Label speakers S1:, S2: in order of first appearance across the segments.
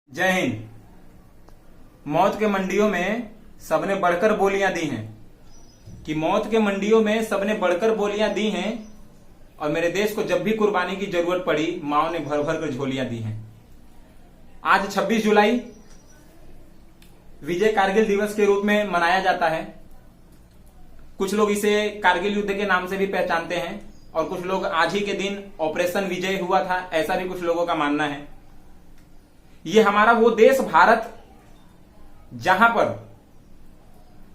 S1: जय हिंद। मौत के मंडियों में सबने बढ़कर बोलियां दी हैं कि मौत के मंडियों में सबने बढ़कर बोलियां दी हैं और मेरे देश को जब भी कुर्बानी की जरूरत पड़ी माओ ने भर भर कर झोलियां दी हैं। आज 26 जुलाई विजय कारगिल दिवस के रूप में मनाया जाता है। कुछ लोग इसे कारगिल युद्ध के नाम से भी पहचानते हैं और कुछ लोग आज ही के दिन ऑपरेशन विजय हुआ था ऐसा भी कुछ लोगों का मानना है। ये हमारा वो देश भारत जहां पर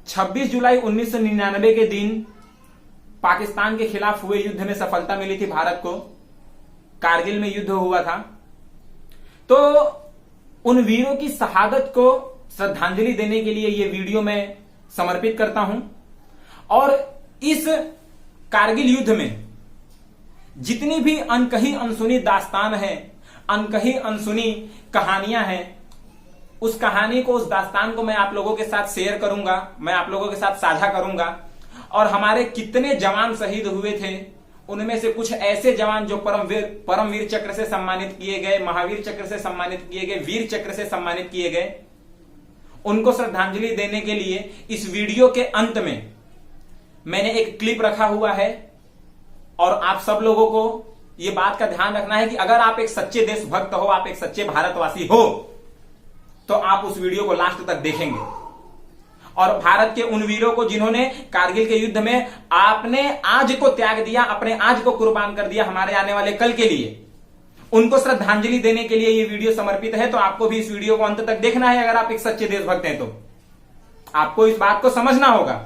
S1: 26 जुलाई 1999 के दिन पाकिस्तान के खिलाफ हुए युद्ध में सफलता मिली थी भारत को, कारगिल में युद्ध हुआ था। तो उन वीरों की शहादत को श्रद्धांजलि देने के लिए ये वीडियो मैं समर्पित करता हूं और इस कारगिल युद्ध में जितनी भी अनकही अनसुनी दास्तान है, अनकही अनसुनी कहानियां हैं, उस कहानी को, उस दास्तान को मैं आप लोगों के साथ शेयर करूंगा, मैं आप लोगों के साथ साझा करूंगा। और हमारे कितने जवान शहीद हुए थे, उनमें से कुछ ऐसे जवान जो परमवीर चक्र से सम्मानित किए गए, महावीर चक्र से सम्मानित किए गए, वीर चक्र से सम्मानित किए गए, उनको श्रद्धांजलि देने के लिए इस वीडियो के अंत में मैंने एक क्लिप रखा हुआ है। और आप सब लोगों को ये बात का ध्यान रखना है कि अगर आप एक सच्चे देशभक्त हो, आप एक सच्चे भारतवासी हो, तो आप उस वीडियो को लास्ट तक देखेंगे और भारत के उन वीरों को जिन्होंने कारगिल के युद्ध में आपने आज को त्याग दिया, अपने आज को कुर्बान कर दिया हमारे आने वाले कल के लिए, उनको श्रद्धांजलि देने के लिए ये वीडियो समर्पित है। तो आपको भी इस वीडियो को अंत तक देखना है। अगर आप एक सच्चे देशभक्त हैं तो आपको इस बात को समझना होगा।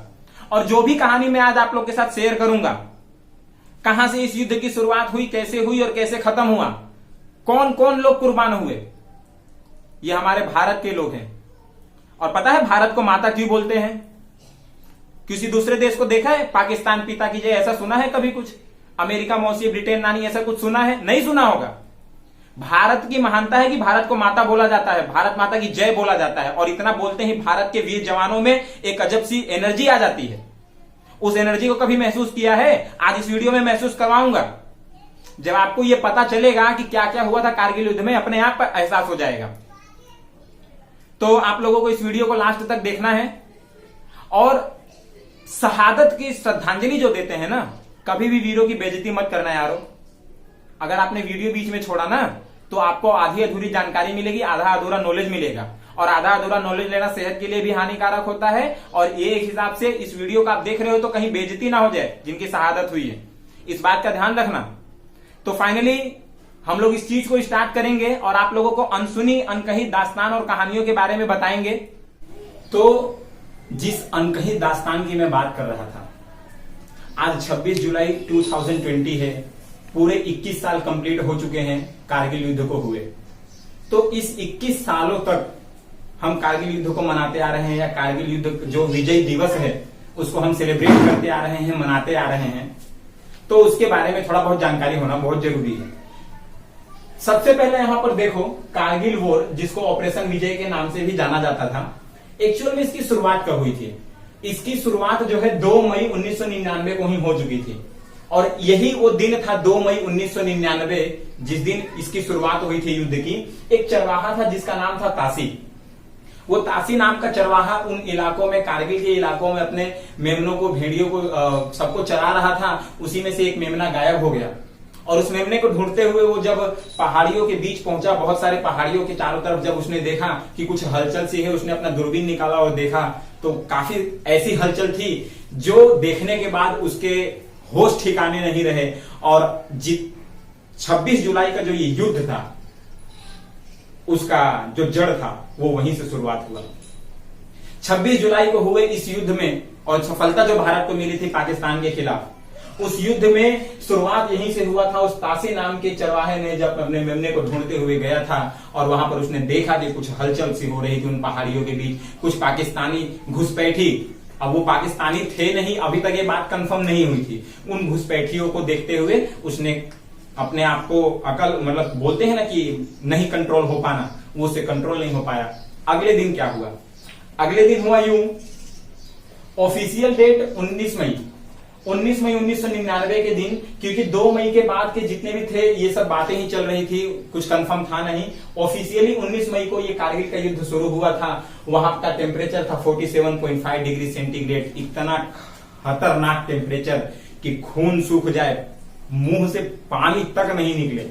S1: और जो भी कहानी मैं आज आप लोग के साथ शेयर करूंगा, कहां से इस युद्ध की शुरुआत हुई, कैसे हुई और कैसे खत्म हुआ, कौन कौन लोग कुर्बान हुए, ये हमारे भारत के लोग हैं। और पता है भारत को माता क्यों बोलते हैं? किसी दूसरे देश को देखा है पाकिस्तान पिता की जय, ऐसा सुना है कभी? कुछ अमेरिका मौसी, ब्रिटेन नानी, ऐसा कुछ सुना है? नहीं सुना होगा। भारत की महानता है कि भारत को माता बोला जाता है, भारत माता की जय बोला जाता है। और इतना बोलते ही भारत के वीर जवानों में एक अजब सी एनर्जी आ जाती है। उस एनर्जी को कभी महसूस किया है? आज इस वीडियो में महसूस करवाऊंगा। जब आपको यह पता चलेगा कि क्या क्या हुआ था कारगिल युद्ध में, अपने आप पर एहसास हो जाएगा। तो आप लोगों को इस वीडियो को लास्ट तक देखना है। और शहादत की श्रद्धांजलि जो देते हैं ना, कभी भी वीरों की बेइज्जती मत करना यारो। अगर आपने वीडियो बीच में छोड़ा ना, तो आपको आधी अधूरी जानकारी मिलेगी, आधा अधूरा नॉलेज मिलेगा। और आधा अधूरा नॉलेज लेना सेहत के लिए भी हानिकारक होता है। और ये एक हिसाब से इस वीडियो को आप देख रहे हो तो कहीं बेइज्जती ना हो जाए जिनकी शहादत हुई है, इस बात का ध्यान रखना। तो फाइनली हम लोग इस चीज को स्टार्ट करेंगे और आप लोगों को अनसुनी अनकही दास्तान और कहानियों के बारे में बताएंगे। तो जिस अनकही दास्तान की मैं बात कर रहा था, आज 26 जुलाई 2020 है। पूरे 21 साल कंप्लीट हो चुके हैं कारगिल युद्ध को हुए। तो इस 21 सालों तक हम कारगिल युद्ध को मनाते आ रहे हैं, या कारगिल युद्ध जो विजय दिवस है उसको हम सेलिब्रेट करते आ रहे हैं, मनाते आ रहे हैं। तो उसके बारे में थोड़ा बहुत जानकारी होना बहुत जरूरी है। सबसे पहले यहां पर देखो, कारगिल वॉर, जिसको ऑपरेशन विजय के नाम से भी जाना जाता था, एक्चुअल में इसकी शुरुआत कब हुई थी? इसकी शुरुआत जो है 2 मई 1999 को ही हो चुकी थी। और यही वो दिन था 2 मई 1999 जिस दिन इसकी शुरुआत हुई थी युद्ध की। एक चरवाहा था जिसका नाम था तासी। वो तासी नाम का चरवाहा उन इलाकों में, कारगिल के इलाकों में अपने मेमनों को, भेड़ियों को, सबको चरा रहा था। उसी में से एक मेमना गायब हो गया और उस मेमने को ढूंढते हुए वो जब पहाड़ियों के बीच पहुंचा, बहुत सारे पहाड़ियों के चारों तरफ जब उसने देखा कि कुछ हलचल सी है, उसने अपना दूरबीन निकाला और देखा तो काफी ऐसी हलचल थी जो देखने के बाद उसके होश ठिकाने नहीं रहे। और 26 जुलाई का जो ये युद्ध था, उसका जो जड़ था वो वहीं से शुरुआत हुआ। 26 जुलाई को हुए इस युद्ध में, और सफलता जो भारत को मिली थी पाकिस्तान के खिलाफ, उस युद्ध में शुरुआत यहीं से हुआ था। उस तासी नाम के चरवाहे ने जब अपने मेमने को ढूंढते हुए गया था और वहां पर उसने देखा कि कुछ हलचल सी हो रही थी उन पहाड़ियों के बीच, कुछ पाकिस्तानी घुसपैठी। अब वो पाकिस्तानी थे नहीं, अभी तक ये बात कंफर्म नहीं हुई थी। उन घुसपैठियों को देखते हुए उसने अपने आप को अकल, मतलब बोलते हैं ना कि नहीं कंट्रोल हो पाना, वो उससे कंट्रोल नहीं हो पाया। अगले दिन क्या हुआ? अगले दिन हुआ यूं, ऑफिशियल डेट 19 मई 19 मई 1999 के दिन, क्योंकि 2 मई के बाद के जितने भी थे ये सब बातें ही चल रही थी, कुछ कंफर्म था नहीं। ऑफिशियली 19 मई को ये कारगिल का युद्ध शुरू हुआ था। वहां का टेम्परेचर था 47.5 डिग्री सेंटीग्रेड। इतना खतरनाक टेम्परेचर कि खून सूख जाए, मुंह से पानी तक नहीं निकले,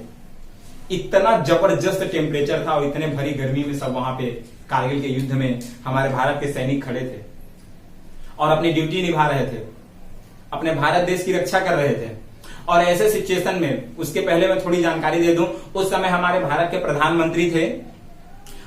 S1: इतना जबरदस्त टेम्परेचर था। और इतने भरी गर्मी में सब वहां पे कारगिल के युद्ध में हमारे भारत के सैनिक खड़े थे और अपनी ड्यूटी निभा रहे थे, अपने भारत देश की रक्षा कर रहे थे। और ऐसे सिचुएशन में, उसके पहले मैं थोड़ी जानकारी दे दूं, उस समय हमारे भारत के प्रधानमंत्री थे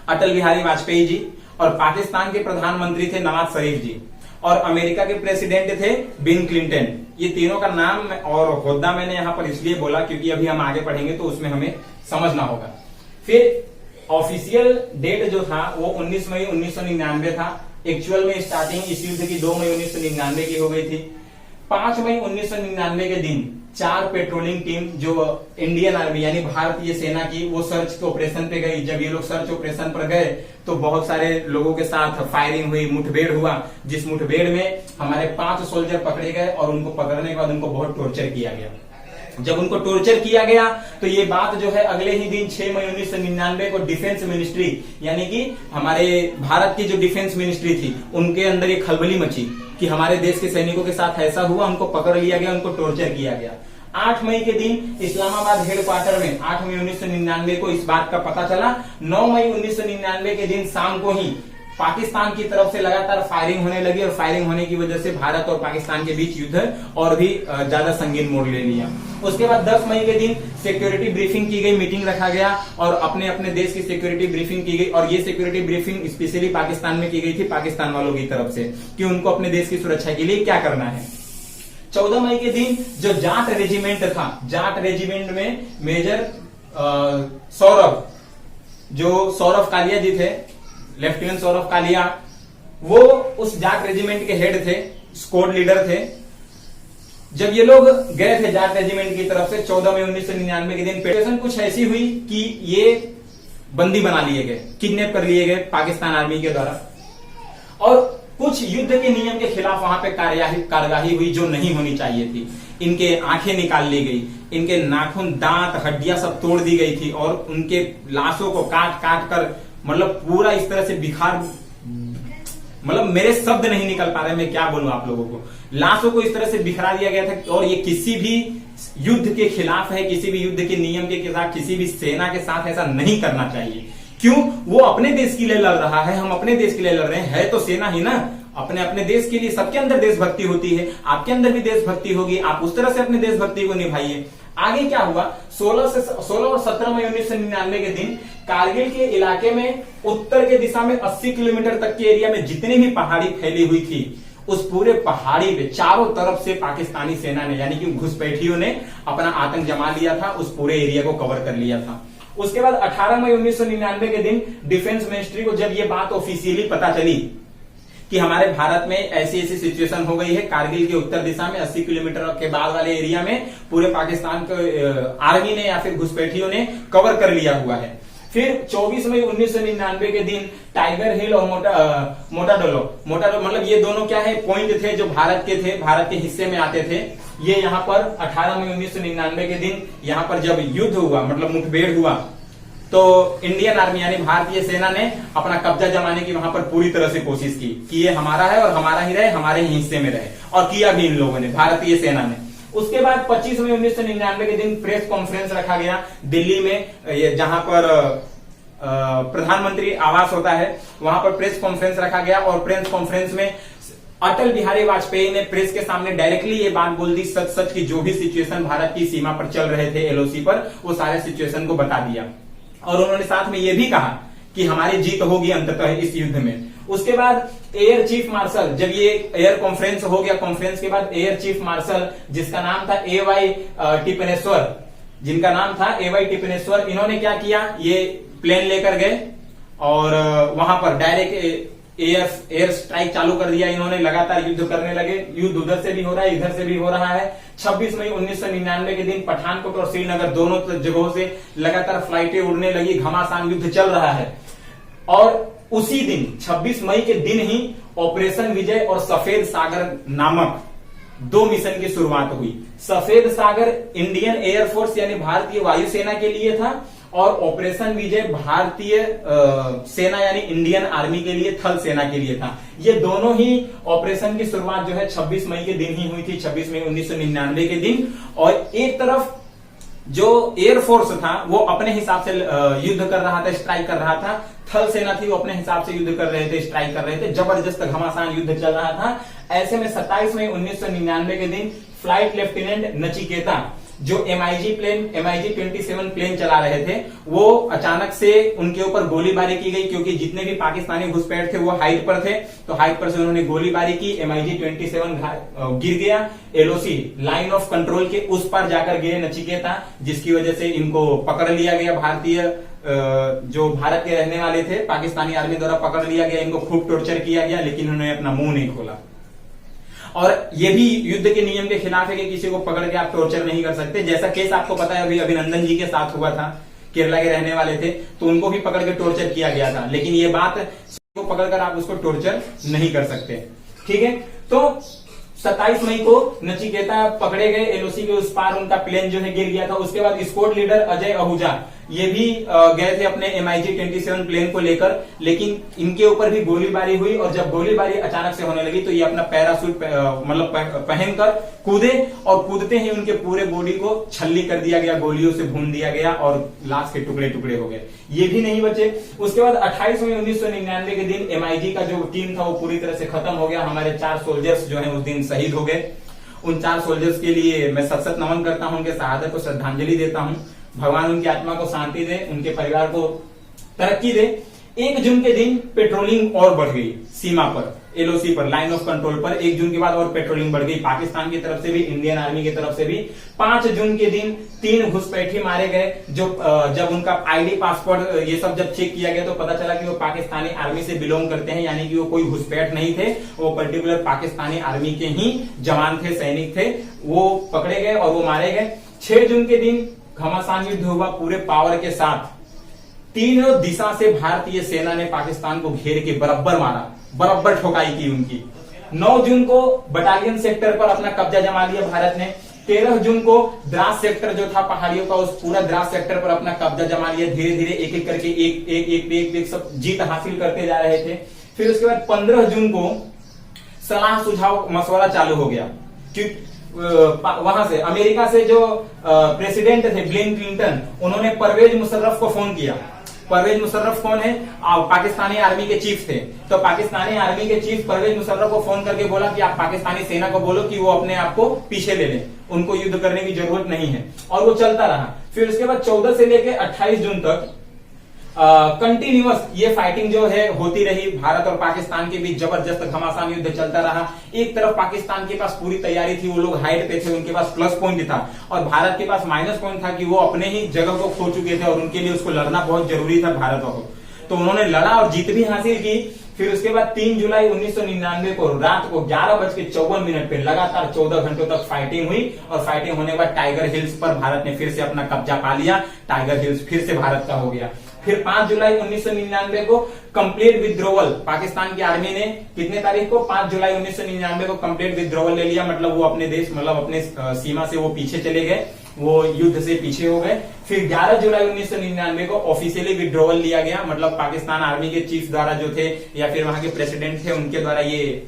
S1: अटल बिहारी वाजपेयी जी, और पाकिस्तान के प्रधानमंत्री थे नवाज शरीफ जी, और अमेरिका के प्रेसिडेंट थे बिल क्लिंटन। ये तीनों का नाम और होद्दा मैंने यहां पर इसलिए बोला क्योंकि अभी हम आगे पढ़ेंगे तो उसमें हमें समझना होगा। फिर ऑफिशियल डेट जो था वो 19 मई 1999 था। एक्चुअल में स्टार्टिंग इस युद्ध की 2 मई 1999 की हो गई थी। 5 मई 1999 के दिन 4 पेट्रोलिंग टीम जो इंडियन आर्मी यानी भारतीय सेना की, वो सर्च ऑपरेशन पे गई। जब ये लोग सर्च ऑपरेशन पर गए तो बहुत सारे लोगों के साथ फायरिंग हुई, मुठभेड़ हुआ, जिस मुठभेड़ में हमारे 5 सोल्जर पकड़े गए और उनको पकड़ने के बाद उनको बहुत टॉर्चर किया गया। जब उनको टॉर्चर किया गया तो ये बात जो है अगले ही दिन 6 मई 1999 को डिफेंस मिनिस्ट्री यानी कि हमारे भारत की जो डिफेंस मिनिस्ट्री थी उनके अंदर एक खलबली मची कि हमारे देश के सैनिकों के साथ ऐसा हुआ, उनको पकड़ लिया गया, उनको टॉर्चर किया गया। 8 मई के दिन इस्लामाबाद हेडक्वार्टर में 8 मई 1999 को इस बात का पता चला। 9 मई 1999 के दिन शाम को ही पाकिस्तान की तरफ से लगातार फायरिंग होने लगी, और फायरिंग होने की वजह से भारत और पाकिस्तान के बीच युद्ध और भी ज्यादा संगीन मोड़ ले लिया। उसके बाद 10 मई के दिन सिक्योरिटी ब्रीफिंग की गई, मीटिंग रखा गया और अपने अपने देश की सिक्योरिटी ब्रीफिंग की गई। और ये सिक्योरिटी ब्रीफिंग स्पेशली पाकिस्तान में की गई थी, पाकिस्तान वालों की तरफ से, कि उनको अपने देश की सुरक्षा के लिए क्या करना है। 14 मई के दिन जो जाट रेजिमेंट था, जाट रेजिमेंट में मेजर सौरभ, जो सौरभ कालिया जी थे, लेफ्टिनेंट सौरभ कालिया, वो उस जाट रेजिमेंट के हेड थे, स्क्वाड लीडर थे। जब ये लोग गए थे जाट रेजिमेंट की तरफ से 14 मई 1999 के दिन, सिचुएशन कुछ ऐसी हुई कि ये बंदी बना लिए गए, किडनैप कर लिए गए पाकिस्तान आर्मी के द्वारा, और कुछ युद्ध के नियम के खिलाफ वहां पे कार्यवाही हुई जो नहीं होनी चाहिए थी। इनके आंखें निकाल ली गई, इनके नाखून, दांत, हड्डियां सब तोड़ दी गई थी, और उनके लाशों को काट काट कर, मतलब पूरा इस तरह से बिखार, मतलब मेरे शब्द नहीं निकल पा रहे, मैं क्या बोलूं आप लोगों को। लाशों को इस तरह से बिखरा दिया गया था, और ये किसी भी युद्ध के खिलाफ है, किसी भी युद्ध के नियम के खिलाफ, किसी भी सेना के साथ ऐसा नहीं करना चाहिए। क्यों? वो अपने देश के लिए लड़ रहा है, हम अपने देश के लिए लड़ रहे हैं, है तो सेना ही ना, अपने अपने देश के लिए। सबके अंदर देशभक्ति होती है, आपके अंदर भी देशभक्ति होगी, आप उस तरह से अपने देशभक्ति को निभाइए। आगे क्या हुआ, 16 और 17 मई 1999 के दिन कारगिल के इलाके में उत्तर के दिशा में 80 किलोमीटर तक के एरिया में जितनी भी पहाड़ी फैली हुई थी, उस पूरे पहाड़ी पे चारों तरफ से पाकिस्तानी सेना ने यानी कि घुसपैठियों ने अपना आतंक जमा लिया था, उस पूरे एरिया को कवर कर लिया था। उसके बाद 18 मई 1999 के दिन डिफेंस मिनिस्ट्री को जब ये बात ऑफिशियली पता चली कि हमारे भारत में ऐसी ऐसी सिचुएशन हो गई है, कारगिल के उत्तर दिशा में 80 किलोमीटर के बाद वाले एरिया में पूरे पाकिस्तान के आर्मी ने या फिर घुसपैठियों ने कवर कर लिया हुआ है। फिर 24 मई 1999 के दिन टाइगर हिल और मोटाडोलो मतलब ये दोनों क्या है, पॉइंट थे जो भारत के थे, भारत के हिस्से में आते थे। ये यहाँ पर 18 मई 1999 के दिन यहाँ पर जब युद्ध हुआ, मतलब मुठभेड़ हुआ, तो इंडियन आर्मी यानी भारतीय सेना ने अपना कब्जा जमाने की वहां पर पूरी तरह से कोशिश की कि ये हमारा है और हमारा ही रहे, हमारे ही हिस्से में रहे, और किया भी इन लोगों ने, भारतीय सेना ने। उसके बाद 25 मई 1999 के दिन प्रेस कॉन्फ्रेंस रखा गया दिल्ली में, जहां पर प्रधानमंत्री आवास होता है, वहां पर प्रेस कॉन्फ्रेंस रखा गया। और प्रेस कॉन्फ्रेंस में अटल बिहारी वाजपेयी ने प्रेस के सामने डायरेक्टली ये बात बोल दी, सच सच की जो भी सिचुएशन भारत की सीमा पर चल रहे थे एलओसी पर, वो सारे सिचुएशन को बता दिया। और उन्होंने साथ में ये भी कहा कि हमारी जीत होगी अंततः इस युद्ध में। उसके बाद एयर चीफ मार्शल, जब ये एयर कॉन्फ्रेंस हो गया, कॉन्फ्रेंस के बाद एयर चीफ मार्शल जिसका नाम था एवाई टिपनेश्वर, जिनका नाम था एवाई टिपनेश्वर, इन्होंने क्या किया, ये प्लेन लेकर गए और वहां पर डायरेक्ट एयर स्ट्राइक चालू कर दिया। इन्होंने लगातार युद्ध करने लगे, युद्ध उधर से भी हो रहा है, इधर से भी हो रहा है। 26 मई 1999 के दिन पठानकोट और श्रीनगर दोनों जगहों से लगातार फ्लाइटें उड़ने लगी, घमासान युद्ध चल रहा है। और उसी दिन 26 मई के दिन ही ऑपरेशन विजय और सफेद सागर नामक दो मिशन की शुरुआत हुई। सफेद सागर इंडियन एयरफोर्स यानी भारतीय वायुसेना के लिए था, और ऑपरेशन विजय भारतीय सेना यानी इंडियन आर्मी के लिए, थल सेना के लिए था। ये दोनों ही ऑपरेशन की शुरुआत जो है 26 मई के दिन ही हुई थी, 26 मई 1999 के दिन। और एक तरफ जो एयरफोर्स था वो अपने हिसाब से युद्ध कर रहा था, स्ट्राइक कर रहा था। थल सेना थी वो अपने हिसाब से युद्ध कर रहे थे, स्ट्राइक कर रहे थे, जबरदस्त घमासान युद्ध चल रहा था। ऐसे में 27 मई 1999 के दिन फ्लाइट लेफ्टिनेंट नचिकेता जो MiG 27 प्लेन चला रहे थे, वो अचानक से उनके ऊपर गोलीबारी की गई, क्योंकि जितने भी पाकिस्तानी घुसपैठ थे वो हाइट पर थे, तो हाइट पर से उन्होंने गोलीबारी की। MiG 27 गिर गया, LOC लाइन ऑफ कंट्रोल के उस पर जाकर गिरे नचिकेता, जिसकी वजह से इनको पकड़ लिया गया। भारतीय जो भारत के रहने वाले थे, पाकिस्तानी आर्मी द्वारा पकड़ लिया गया, इनको खूब टॉर्चर किया गया, लेकिन उन्होंने अपना मुंह नहीं खोला। और ये भी युद्ध के नियम के खिलाफ है कि किसी को पकड़ के आप टॉर्चर नहीं कर सकते। जैसा केस आपको पता है अभी अभिनंदन जी के साथ हुआ था, केरला के रहने वाले थे, तो उनको भी पकड़ के टॉर्चर किया गया था। लेकिन ये बात को पकड़कर आप उसको टॉर्चर नहीं कर सकते, ठीक है। तो 27 मई को नचिकेता पकड़े गए, LOC के उस पार उनका प्लेन जो है गिर गया था। उसके बाद स्क्वाड लीडर अजय आहूजा ये भी गए थे अपने MiG 27 प्लेन को लेकर, लेकिन इनके ऊपर भी गोलीबारी हुई। और जब गोलीबारी अचानक से होने लगी तो ये अपना पैरासूट मतलब पहनकर कूदे, और कूदते ही उनके पूरे बॉडी को छल्ली कर दिया गया, गोलियों से भून दिया गया, और लाश के टुकड़े टुकड़े हो गए। ये भी नहीं बचे। उसके बाद 28 मई 1999 के दिन MiG का जो टीम था वो पूरी तरह से खत्म हो गया। हमारे 4 सोल्जर्स जो है उस दिन शहीद हो गए। उन 4 सोल्जर्स के लिए मैं सत नमन करता हूं, उनके शहादत को श्रद्धांजलि देता हूं। भगवान उनकी आत्मा को शांति दे, उनके परिवार को तरक्की दे। 1 जून के दिन पेट्रोलिंग और बढ़ गई सीमा पर, LOC पर, लाइन ऑफ कंट्रोल पर 1 जून के बाद और पेट्रोलिंग बढ़ गई, पाकिस्तान की तरफ से भी, इंडियन आर्मी की तरफ से भी। 5 जून के दिन 3 घुसपैठी मारे गए, जो जब उनका ID पासपोर्ट ये सब जब चेक किया गया तो पता चला कि वो पाकिस्तानी आर्मी से बिलोंग करते हैं, यानी कि वो कोई घुसपैठ नहीं थे, वो पर्टिकुलर पाकिस्तानी आर्मी के ही जवान थे, सैनिक थे। वो पकड़े गए और वो मारे गए। 6 जून के दिन घमासान युद्ध हुआ पूरे पावर के साथ। तीनों दिशा से भारतीय सेना ने पाकिस्तान को घेर के बराबर मारा, बराबर ठोकाई की उनकी। 9 जून को बटालियन सेक्टर पर अपना कब्जा जमा लिया भारत ने। 13 जून को द्रास सेक्टर जो था पहाड़ियों का, उस पूरा द्रास सेक्टर पर अपना कब्जा जमा लिया। धीरे धीरे एक एक करके एक सब जीत हासिल करते जा रहे थे। फिर उसके बाद 15 जून को सलाह सुझाव मशवरा चालू हो गया, कि वहां से अमेरिका से जो प्रेसिडेंट थे बिल क्लिंटन, उन्होंने परवेज मुशर्रफ को फोन किया। परवेज मुशर्रफ कौन है? पाकिस्तानी आर्मी के चीफ थे। तो पाकिस्तानी आर्मी के चीफ परवेज मुशर्रफ को फोन करके बोला कि आप पाकिस्तानी सेना को बोलो कि वो अपने आप को पीछे ले लें, उनको युद्ध करने की जरूरत नहीं है। और वो चलता रहा। फिर उसके बाद 14 से लेकर 28 जून तक कंटिन्यूअस ये फाइटिंग जो है होती रही। भारत और पाकिस्तान के बीच जबरदस्त घमासान युद्ध चलता रहा। एक तरफ पाकिस्तान के पास पूरी तैयारी थी, वो लोग हाइट पे थे, उनके पास प्लस पॉइंट था, और भारत के पास माइनस पॉइंट था कि वो अपने ही जगह को खो चुके थे, और उनके लिए उसको लड़ना बहुत जरूरी था भारत को। तो उन्होंने लड़ा और जीत भी हासिल की। फिर उसके बाद 3 जुलाई 1999 को रात को 11:54 पे लगातार 14 घंटों तक फाइटिंग हुई, और फाइटिंग होने के बाद टाइगर हिल्स पर भारत ने फिर से अपना कब्जा पा लिया। टाइगर हिल्स फिर से भारत का हो गया। फिर 5 जुलाई 1999 को कंप्लीट विड्रोवल, पाकिस्तान की आर्मी ने कितने तारीख को 5 जुलाई 1999 को कंप्लीट विड्रोवल ले लिया। मतलब वो अपने देश, मतलब अपने सीमा से वो पीछे चले गए, वो युद्ध से पीछे हो गए। फिर 11 जुलाई 1999 को ऑफिशियली विड्रोवल लिया गया, मतलब पाकिस्तान आर्मी के चीफ द्वारा जो थे या फिर वहां के प्रेसिडेंट थे उनके द्वारा ये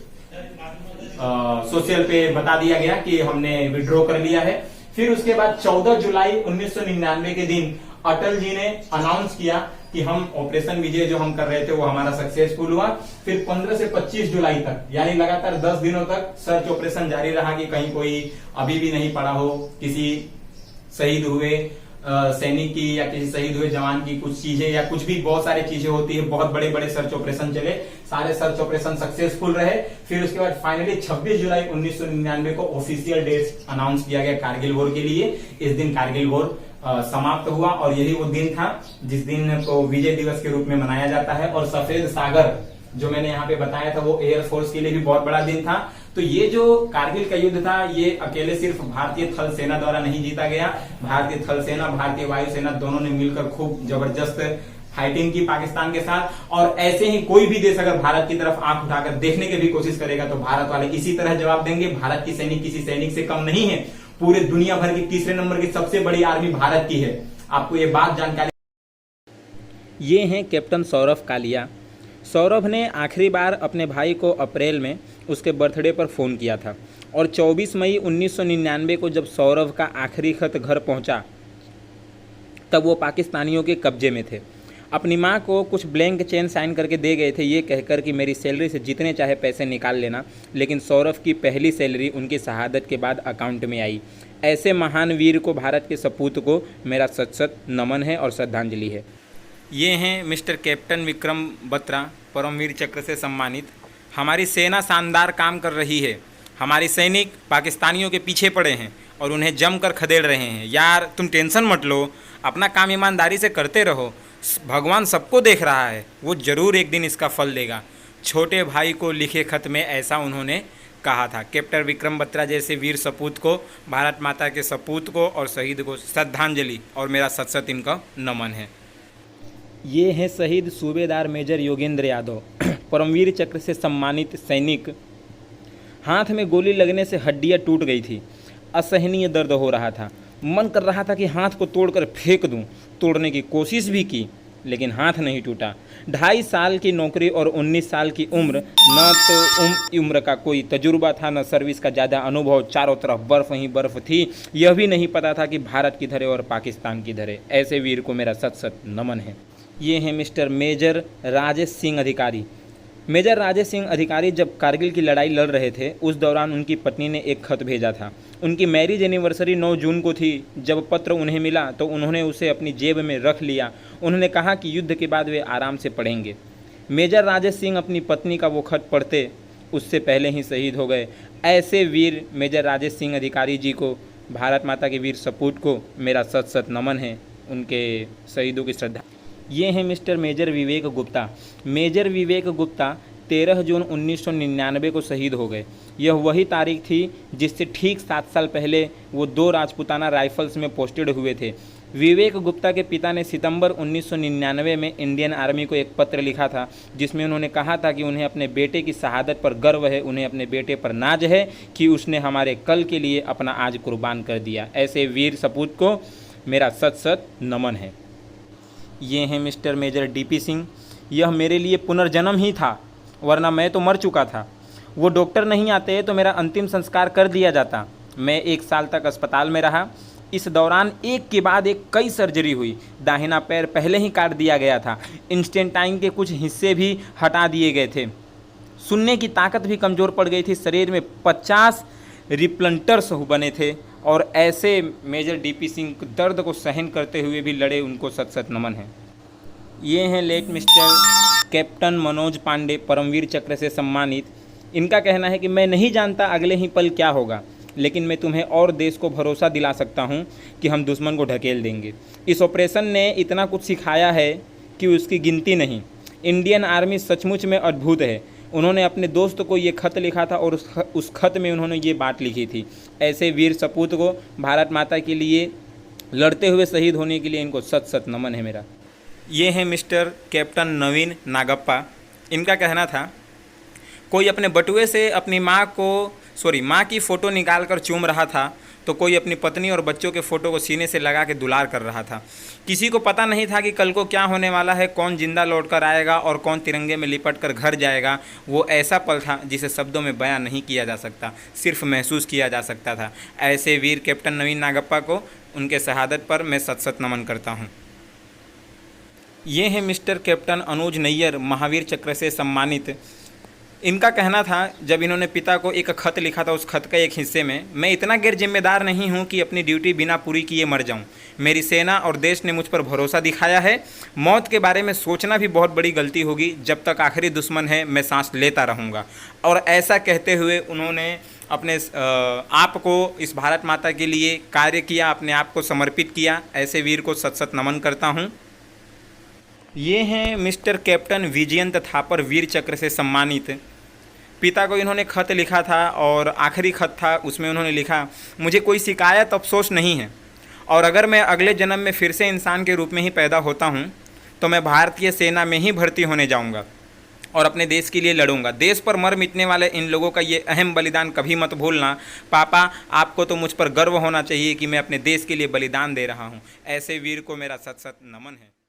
S1: सोशल पे बता दिया गया कि हमने विड्रॉ कर लिया है। फिर उसके बाद 14 जुलाई 1999 के दिन अटल जी ने अनाउंस किया कि हम ऑपरेशन विजय जो हम कर रहे थे वो हमारा सक्सेसफुल हुआ। फिर 15 से 25 जुलाई तक यानी लगातार 10 दिनों तक सर्च ऑपरेशन जारी रहा कि कहीं कोई अभी भी नहीं पड़ा हो, किसी शहीद हुए सैनिक की या किसी शहीद हुए जवान की कुछ चीजें या कुछ भी, बहुत सारी चीजें होती है। बहुत बड़े बड़े सर्च ऑपरेशन चले, सारे सर्च ऑपरेशन सक्सेसफुल रहे। फिर उसके बाद फाइनली 26 जुलाई 1999 को ऑफिशियल डेट अनाउंस किया गया कारगिल वॉर के लिए। इस दिन कारगिल वॉर समाप्त हुआ और यही वो दिन था जिस दिन को विजय दिवस के रूप में मनाया जाता है। और सफेद सागर जो मैंने यहाँ पे बताया था वो एयरफोर्स के लिए भी बहुत बड़ा दिन था। तो ये जो कारगिल का युद्ध था ये अकेले सिर्फ भारतीय थल सेना द्वारा नहीं जीता गया। भारतीय थल सेना, भारतीय वायुसेना दोनों ने मिलकर खूब जबरदस्त फाइटिंग की पाकिस्तान के साथ। और ऐसे ही कोई भी देश अगर भारत की तरफ आंख उठाकर देखने की भी कोशिश करेगा तो भारत वाले इसी तरह जवाब देंगे। भारत की सैनिक किसी सैनिक से कम नहीं है। पूरे दुनिया भर की तीसरे नंबर की सबसे बड़ी आर्मी भारत की है। आपको ये बात जानकारी।
S2: ये हैं कैप्टन सौरभ कालिया। सौरभ ने आखिरी बार अपने भाई को अप्रैल में उसके बर्थडे पर फ़ोन किया था और 24 मई 1999 को जब सौरभ का आखिरी खत घर पहुंचा तब वो पाकिस्तानियों के कब्जे में थे। अपनी माँ को कुछ ब्लैंक चेन साइन करके दे गए थे, ये कहकर कि मेरी सैलरी से जितने चाहे पैसे निकाल लेना। लेकिन सौरभ की पहली सैलरी उनकी शहादत के बाद अकाउंट में आई। ऐसे महान वीर को, भारत के सपूत को मेरा सत सत नमन है और श्रद्धांजलि है।
S1: ये हैं मिस्टर कैप्टन विक्रम बत्रा, परमवीर चक्र से सम्मानित। हमारी सेना शानदार काम कर रही है। हमारे सैनिक पाकिस्तानियों के पीछे पड़े हैं और उन्हें जमकर खदेड़ रहे हैं। यार तुम टेंशन मत लो, अपना काम ईमानदारी से करते रहो। भगवान सबको देख रहा है, वो ज़रूर एक दिन इसका फल देगा। छोटे भाई को लिखे खत में ऐसा उन्होंने कहा था। कैप्टन विक्रम बत्रा जैसे वीर सपूत को, भारत माता के सपूत को और शहीद को श्रद्धांजलि और मेरा सत सत इनका नमन है।
S2: ये हैं शहीद सूबेदार मेजर योगेंद्र यादव, परमवीर चक्र से सम्मानित सैनिक। हाथ में गोली लगने से हड्डियां टूट गई थी। असहनीय दर्द हो रहा था। मन कर रहा था कि हाथ को तोड़कर फेंक दूं। तोड़ने की कोशिश भी की लेकिन हाथ नहीं टूटा। 2.5 साल की नौकरी और 19 साल की उम्र, न तो उम्र का कोई तजुर्बा था न सर्विस का ज़्यादा अनुभव। चारों तरफ बर्फ़ ही बर्फ़ थी। यह भी नहीं पता था कि भारत किधर है और पाकिस्तान किधर है। ऐसे वीर को मेरा सत सत नमन है। ये हैं मिस्टर मेजर राजेश सिंह अधिकारी। मेजर राजेश सिंह अधिकारी जब कारगिल की लड़ाई लड़ रहे थे उस दौरान उनकी पत्नी ने एक खत भेजा था। उनकी मैरिज एनिवर्सरी 9 जून को थी। जब पत्र उन्हें मिला तो उन्होंने उसे अपनी जेब में रख लिया। उन्होंने कहा कि युद्ध के बाद वे आराम से पढ़ेंगे। मेजर राजेश सिंह अपनी पत्नी का वो खत पढ़ते उससे पहले ही शहीद हो गए। ऐसे वीर मेजर राजेश सिंह अधिकारी जी को, भारत माता के वीर सपूत को मेरा सत सत नमन है। उनके शहीदों की श्रद्धा। ये हैं मिस्टर मेजर विवेक गुप्ता। मेजर विवेक गुप्ता 13 जून 1999 को शहीद हो गए। यह वही तारीख थी जिससे ठीक 7 साल पहले वो 2 राजपूताना राइफल्स में पोस्टेड हुए थे। विवेक गुप्ता के पिता ने सितंबर 1999 में इंडियन आर्मी को एक पत्र लिखा था जिसमें उन्होंने कहा था कि उन्हें अपने बेटे की शहादत पर गर्व है। उन्हें अपने बेटे पर नाज है कि उसने हमारे कल के लिए अपना आज कुर्बान कर दिया। ऐसे वीर सपूत को मेरा सत सत नमन है। ये हैं मिस्टर मेजर डीपी सिंह। यह मेरे लिए पुनर्जन्म ही था, वरना मैं तो मर चुका था। वो डॉक्टर नहीं आते तो मेरा अंतिम संस्कार कर दिया जाता। मैं 1 साल तक अस्पताल में रहा। इस दौरान एक के बाद एक कई सर्जरी हुई। दाहिना पैर पहले ही काट दिया गया था। इंस्टेंटाइन के कुछ हिस्से भी हटा दिए गए थे। सुनने की ताकत भी कमज़ोर पड़ गई थी। शरीर में 50 रिप्लंटर्स बने थे और ऐसे मेजर डीपी सिंह दर्द को सहन करते हुए भी लड़े। उनको सत सत नमन है। ये हैं late mister captain Manoj Pande, Paramvir Chakra से सम्मानित। इनका कहना है कि मैं नहीं जानता अगले ही पल क्या होगा, लेकिन मैं तुम्हें और देश को भरोसा दिला सकता हूं कि हम दुश्मन को ढकेल देंगे। इस ऑपरेशन ने इतना कुछ सिखाया है कि उसकी गिनती नहीं। इंडियन आर्मी सचमुच में अद्भुत है। उन्होंने अपने दोस्त को ये खत लिखा था और उस खत में उन्होंने ये बात लिखी थी। ऐसे वीर सपूत को, भारत माता के लिए लड़ते हुए शहीद होने के लिए इनको सत सत नमन है मेरा।
S1: ये हैं मिस्टर कैप्टन नवीन नागप्पा। इनका कहना था कोई अपने बटुए से अपनी माँ की फ़ोटो निकाल कर चूम रहा था तो कोई अपनी पत्नी और बच्चों के फ़ोटो को सीने से लगा के दुलार कर रहा था। किसी को पता नहीं था कि कल को क्या होने वाला है, कौन जिंदा लौट कर आएगा और कौन तिरंगे में लिपट कर घर जाएगा। वो ऐसा पल था जिसे शब्दों में बयां नहीं किया जा सकता, सिर्फ महसूस किया जा सकता था। ऐसे वीर कैप्टन नवीन नागप्पा को उनके शहादत पर मैं सत सत नमन करता हूँ। ये हैं मिस्टर कैप्टन अनुज नैयर, महावीर चक्र से सम्मानित। इनका कहना था जब इन्होंने पिता को एक खत लिखा था, उस खत का एक हिस्से में, मैं इतना गैर जिम्मेदार नहीं हूं कि अपनी ड्यूटी बिना पूरी किए मर जाऊं। मेरी सेना और देश ने मुझ पर भरोसा दिखाया है। मौत के बारे में सोचना भी बहुत बड़ी गलती होगी। जब तक आखिरी दुश्मन है मैं सांस लेता रहूँगा। और ऐसा कहते हुए उन्होंने अपने आप को इस भारत माता के लिए कार्य किया, अपने आप को समर्पित किया। ऐसे वीर को सत सत नमन करता हूँ। ये हैं मिस्टर कैप्टन विजयंत थापर, वीर चक्र से सम्मानित। पिता को इन्होंने खत लिखा था और आखिरी खत था, उसमें उन्होंने लिखा, मुझे कोई शिकायत अफसोस नहीं है और अगर मैं अगले जन्म में फिर से इंसान के रूप में ही पैदा होता हूँ तो मैं भारतीय सेना में ही भर्ती होने जाऊंगा और अपने देश के लिए लड़ूंगा। देश पर मर मिटने वाले इन लोगों का ये अहम बलिदान कभी मत भूलना। पापा, आपको तो मुझ पर गर्व होना चाहिए कि मैं अपने देश के लिए बलिदान दे रहा हूँ। ऐसे वीर को मेरा सत सत नमन है।